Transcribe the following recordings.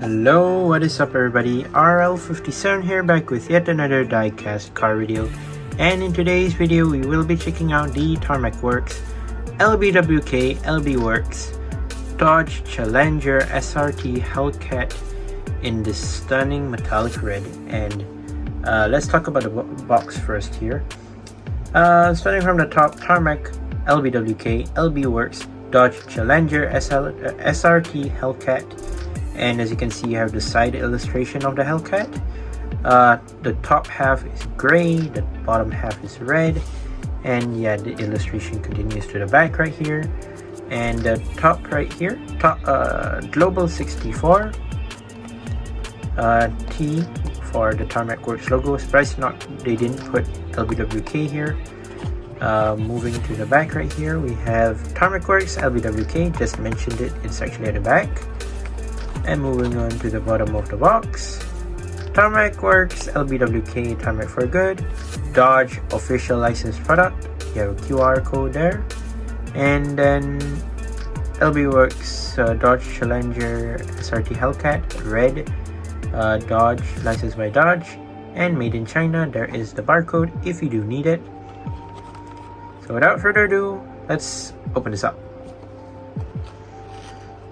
Hello, what is up everybody? RL57 here, back with yet another diecast car video, and in today's video we will be checking out the Tarmac Works, LBWK, LB Works, Dodge Challenger SRT Hellcat in this stunning metallic red. And let's talk about the box first here. Starting from the top, Tarmac, LBWK, LB Works, Dodge Challenger SRT Hellcat. And as you can see, you have the side illustration of the Hellcat. The top half is gray, the bottom half is red, and yeah, the illustration continues to the back right here. And the top right here, Global 64 T for the Tarmac Works logo. Surprised they didn't put LBWK here. Moving to the back right here, we have Tarmac Works, LBWK, just mentioned it, it's actually at the back. And moving on to the bottom of the box, Tarmac Works, LBWK, Tarmac for Good, Dodge official licensed product. You have a QR code there. And then LB Works, Dodge Challenger SRT Hellcat, red, Dodge, licensed by Dodge, and made in China. There is the barcode if you do need it. So without further ado, let's open this up.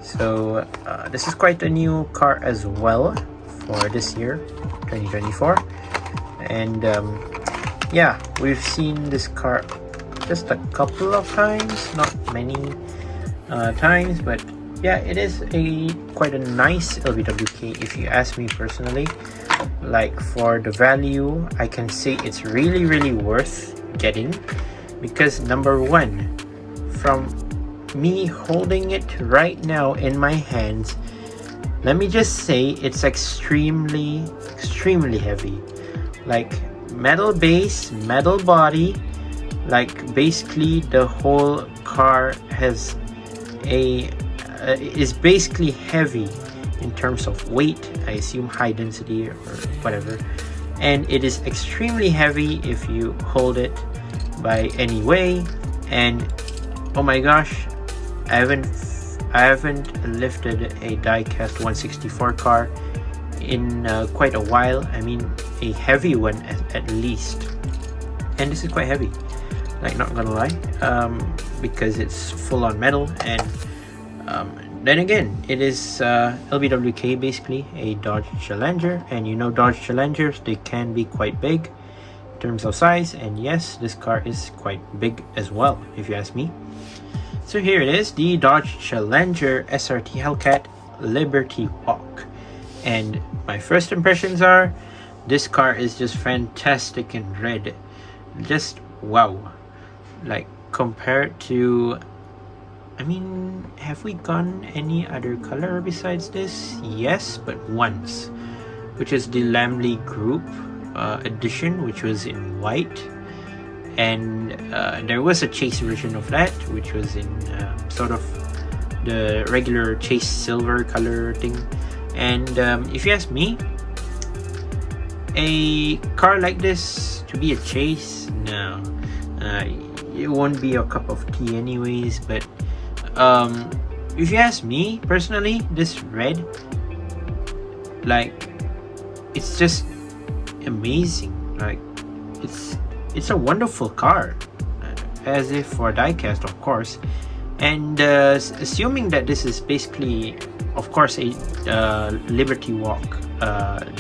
So this is quite a new car as well for this year, 2024. And yeah, we've seen this car just a couple of times, not many times, but yeah, it is quite a nice LBWK if you ask me personally. Like, for the value, I can say it's really worth getting, because number one, from me holding it right now in my hands, let me just say it's extremely heavy. Like, metal base, metal body, like basically the whole car has is basically heavy in terms of weight. I assume high density or whatever, and it is extremely heavy if you hold it by any way. And oh my gosh, I haven't lifted a diecast 164 car in quite a while. I mean, a heavy one at least. And this is quite heavy, like, not gonna lie, because it's full on metal. And then again, it is LBWK, basically a Dodge Challenger, and you know Dodge Challengers, they can be quite big in terms of size. And yes, this car is quite big as well, if you ask me. So here it is, the Dodge Challenger SRT Hellcat Liberty Walk. And my first impressions are, this car is just fantastic in red. Just wow. Like, compared to, I mean, have we gone any other color besides this? Yes, but once, which is the Lamley Group edition, which was in white. And there was a chase version of that, which was in sort of the regular chase silver color thing. And if you ask me, a car like this to be a chase, no, it won't be a cup of tea anyways. But if you ask me personally, this red, like, it's just amazing. Like, it's a wonderful car, as if for diecast, of course. And assuming that this is basically, of course, a Liberty Walk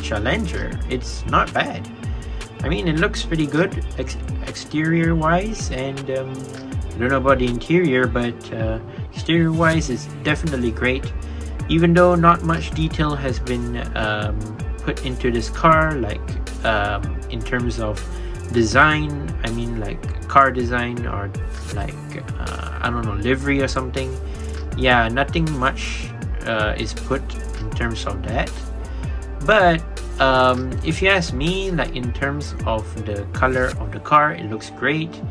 Challenger, it's not bad. I mean, it looks pretty good exterior wise, and I don't know about the interior, but exterior wise is definitely great, even though not much detail has been put into this car, like in terms of design. I mean, like car design, or like I don't know, livery or something. Yeah, nothing much is put in terms of that. But if you ask me, like, in terms of the color of the car, it looks great.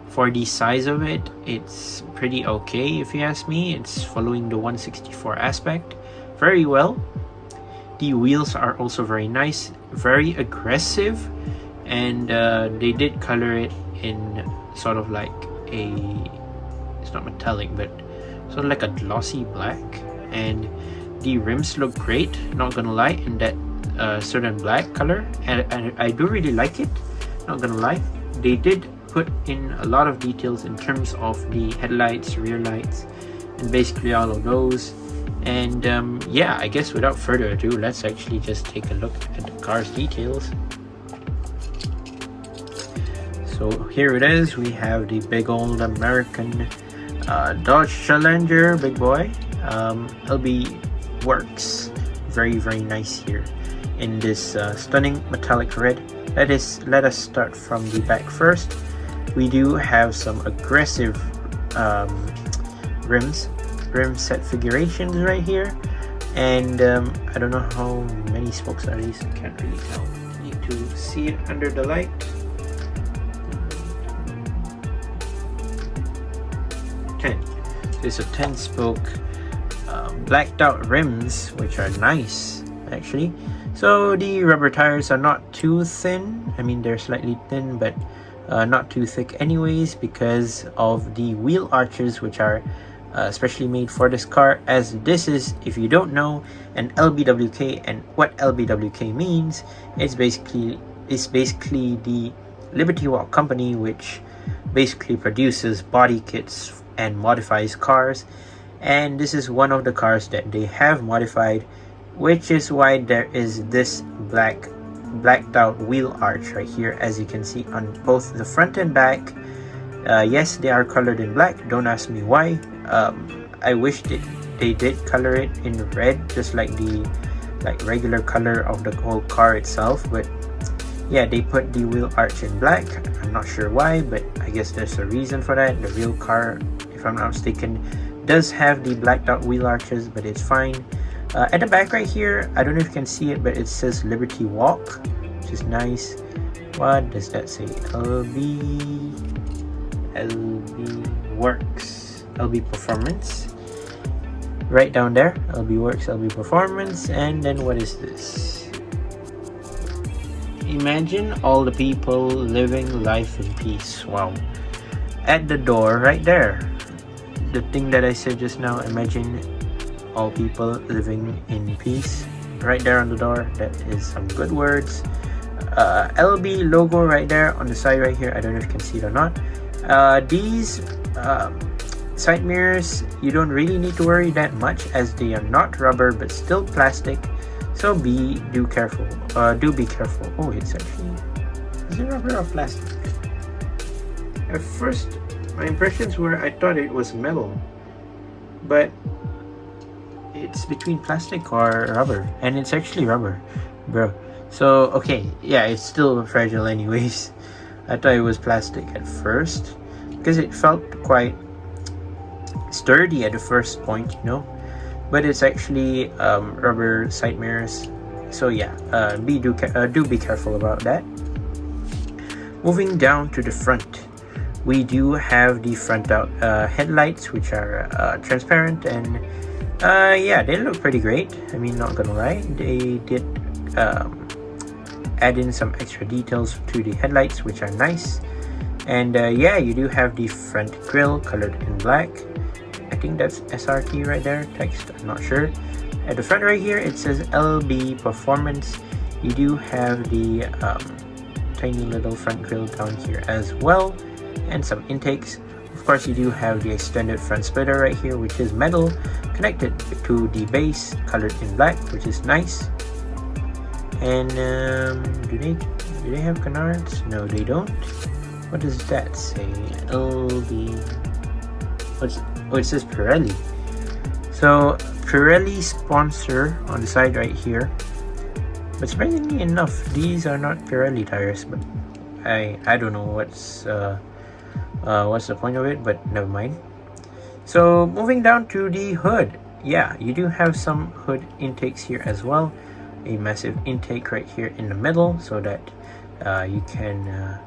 For the size of it, it's pretty okay, if you ask me. It's following the 164 aspect very well. The wheels are also very nice, very aggressive. And they did color it in sort of like it's not metallic, but sort of like a glossy black. And the rims look great, not gonna lie, in that certain black color, and I do really like it, not gonna lie. They did put in a lot of details in terms of the headlights, rear lights, and basically all of those. And yeah, I guess without further ado, let's actually just take a look at the car's details. So here it is. We have the big old American Dodge Challenger, big boy. LB works very nice here in this stunning metallic red. Let us start from the back first. We do have some aggressive rim set figurations right here, and I don't know how many spokes are these. I can't really tell. Need to see it under the light. It's a 10 spoke blacked out rims, which are nice actually. So the rubber tires are not too thin. I mean, they're slightly thin, but not too thick anyways, because of the wheel arches, which are especially made for this car, as this is, if you don't know, an LBWK. And what LBWK means, it's basically the Liberty Walk company, which basically produces body kits and modifies cars, and this is one of the cars that they have modified, which is why there is this blacked out wheel arch right here, as you can see on both the front and back. Yes, they are colored in black. Don't ask me why. I wish that they did color it in red, just like the regular color of the whole car itself, but yeah, they put the wheel arch in black. I'm not sure why, but I guess there's a reason for that. The real car, if I'm not mistaken, does have the blacked out wheel arches, but it's fine. At the back right here, I don't know if you can see it, but it says Liberty Walk, which is nice. What does that say? LB Works, LB Performance. Right down there, LB Works, LB Performance. And then what is this? Imagine all the people living life in peace. Wow. At the door right there, the thing that I said just now, imagine all people living in peace, right there on the door. That is some good words. LB logo right there on the side right here. I don't know if you can see it or not. These side mirrors, you don't really need to worry that much, as they are not rubber but still plastic. So do be careful. Oh, it's actually, is it rubber or plastic? At first, my impressions were I thought it was metal, but it's between plastic or rubber, and it's actually rubber, bro. So okay, yeah, it's still fragile anyways. I thought it was plastic at first because it felt quite sturdy at the first point, you know. But it's actually rubber side mirrors. So yeah, do be careful about that. Moving down to the front, we do have the front out headlights, which are transparent, and yeah, they look pretty great. I mean, not gonna lie, they did add in some extra details to the headlights, which are nice. And yeah, you do have the front grille colored in black. I think that's SRT right there, text, I'm not sure. At the front right here, it says LB Performance. You do have the tiny little front grille down here as well, and some intakes. Of course, you do have the extended front splitter right here, which is metal, connected to the base, colored in black, which is nice. And do they have canards? No, they don't. What does that say? LB. Oh, it says Pirelli. So Pirelli sponsor on the side right here. But surprisingly enough, these are not Pirelli tires. But I don't know what's the point of it. But never mind. So moving down to the hood, yeah, you do have some hood intakes here as well. A massive intake right here in the middle, so that you can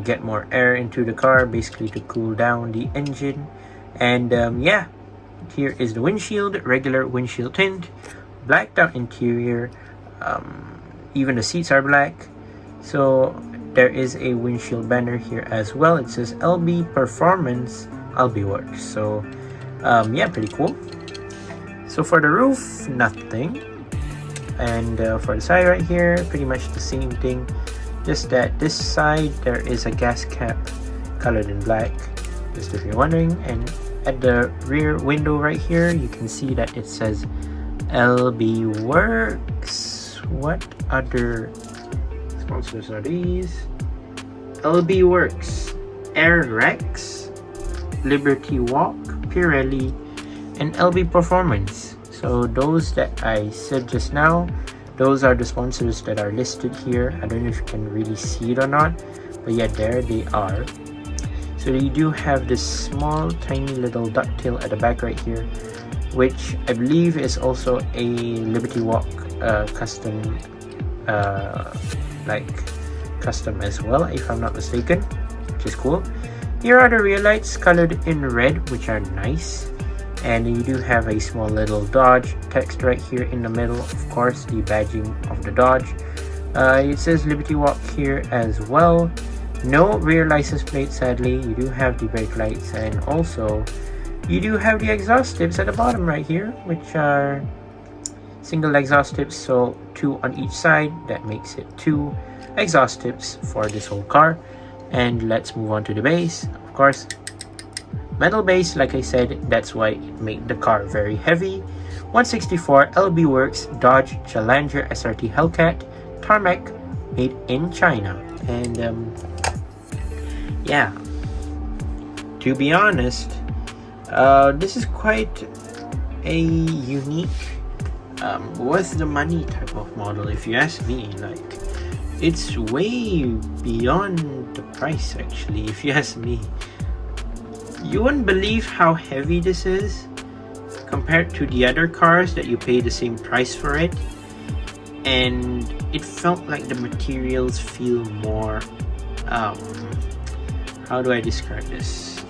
get more air into the car, basically to cool down the engine. And yeah, here is the windshield, regular windshield tint, blacked out interior. Even the seats are black. So there is a windshield banner here as well. It says LB Performance, LB Works. So yeah, pretty cool. So for the roof, nothing. And for the side right here, pretty much the same thing, just that this side there is a gas cap colored in black, just if you're wondering. And at the rear window right here, you can see that it says LB Works. What other sponsors are these? LB Works, Air Rex, Liberty Walk, Pirelli, and LB Performance. So those that I said just now, those are the sponsors that are listed here. I don't know if you can really see it or not, but yeah, there they are. So you do have this small tiny little ducktail at the back right here, which I believe is also a Liberty Walk custom, custom as well, if I'm not mistaken, which is cool. Here are the rear lights colored in red, which are nice. And you do have a small little Dodge text right here in the middle, of course, the badging of the Dodge. It says Liberty Walk here as well. No rear license plate, sadly. You do have the brake lights, and also you do have the exhaust tips at the bottom right here, which are single exhaust tips, so 2 on each side. That makes it 2 exhaust tips for this whole car. And let's move on to the base. Of course, metal base, like I said, that's why it made the car very heavy. 164 LB Works Dodge Challenger SRT Hellcat Tarmac, made in China. And yeah, to be honest, this is quite a unique worth the money type of model, if you ask me. Like, it's way beyond the price, actually, if you ask me. You wouldn't believe how heavy this is compared to the other cars that you pay the same price for it. And it felt like the materials feel more, how do I describe this?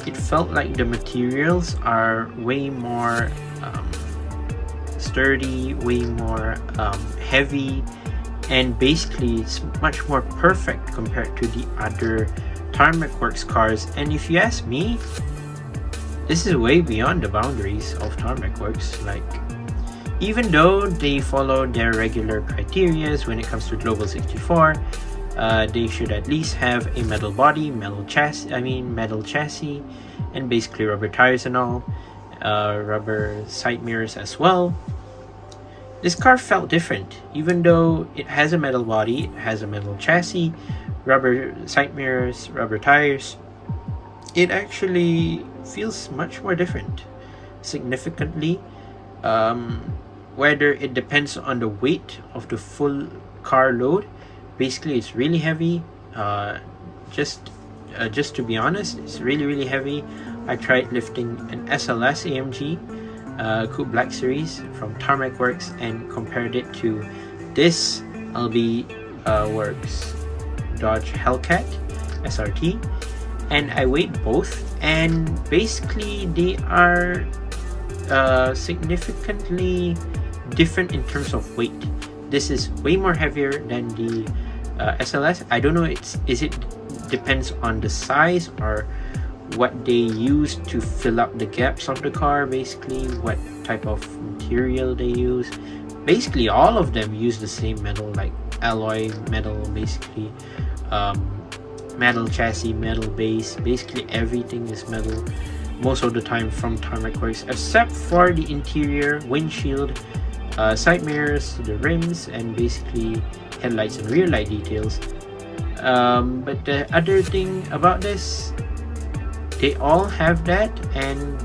It felt like the materials are way more sturdy, way more heavy, and basically it's much more perfect compared to the other Tarmac Works cars. And if you ask me, this is way beyond the boundaries of Tarmac Works. Like, even though they follow their regular criterias when it comes to Global 64, they should at least have a metal body, metal chassis, and basically rubber tires and all, rubber side mirrors as well. This car felt different, even though it has a metal body, it has a metal chassis, rubber side mirrors, rubber tires. It actually feels much more different, significantly. Whether it depends on the weight of the full car load. Basically, it's really heavy. Just to be honest, it's really heavy. I tried lifting an SLS AMG Coupe Black Series from Tarmac Works and compared it to this LB Works Dodge Hellcat SRT, and I weighed both, and basically they are significantly different in terms of weight. This is way more heavier than the SLS. I don't know, is it depends on the size or what they use to fill up the gaps of the car, basically what type of material they use. Basically all of them use the same metal, like alloy metal, basically metal chassis, metal base, basically everything is metal most of the time from Tarmac Works, except for the interior, windshield, side mirrors, the rims, and basically headlights and rear light details. But the other thing about this, they all have that, and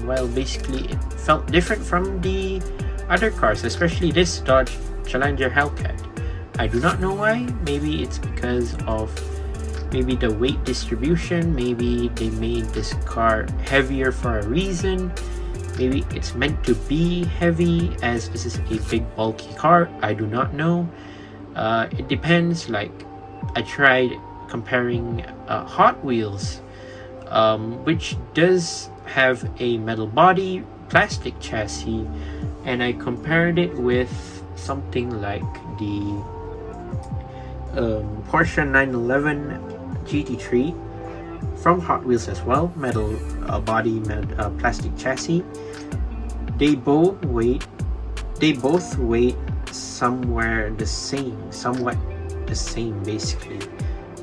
well, basically it felt different from the other cars, especially this Dodge Challenger Hellcat. I do not know why. Maybe it's because of maybe the weight distribution. Maybe they made this car heavier for a reason. Maybe it's meant to be heavy as this is a big bulky car. I do not know. It depends. Like, I tried comparing Hot Wheels, which does have a metal body, plastic chassis, and I compared it with something like the Porsche 911 GT3 from Hot Wheels as well, metal body, plastic chassis. they both weight somewhat the same basically.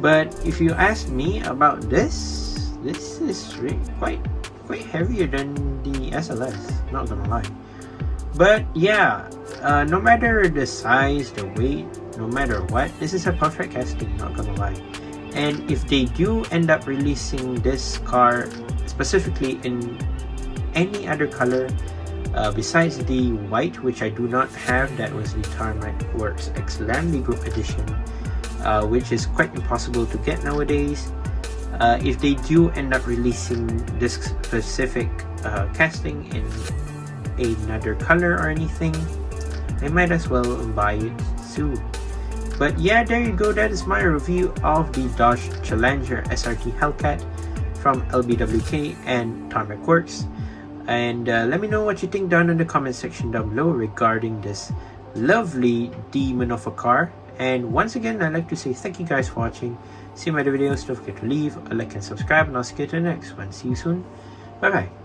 But if you ask me about this is really quite heavier than the SLS, not gonna lie. But yeah, no matter the size, the weight, no matter what, this is a perfect casting, not gonna lie. And if they do end up releasing this car specifically in any other color besides the white, which I do not have, that was the Tarmac Works X Lamby Group Edition, which is quite impossible to get nowadays. If they do end up releasing this specific casting in another color or anything, I might as well buy it soon. But yeah, there you go. That is my review of the Dodge Challenger SRT Hellcat from LBWK and Tarmac Works. And let me know what you think down in the comment section down below regarding this lovely demon of a car. And once again, I'd like to say thank you guys for watching. See my other videos. Don't forget to leave a like and subscribe, and I'll see you to the next one. See you soon. Bye bye.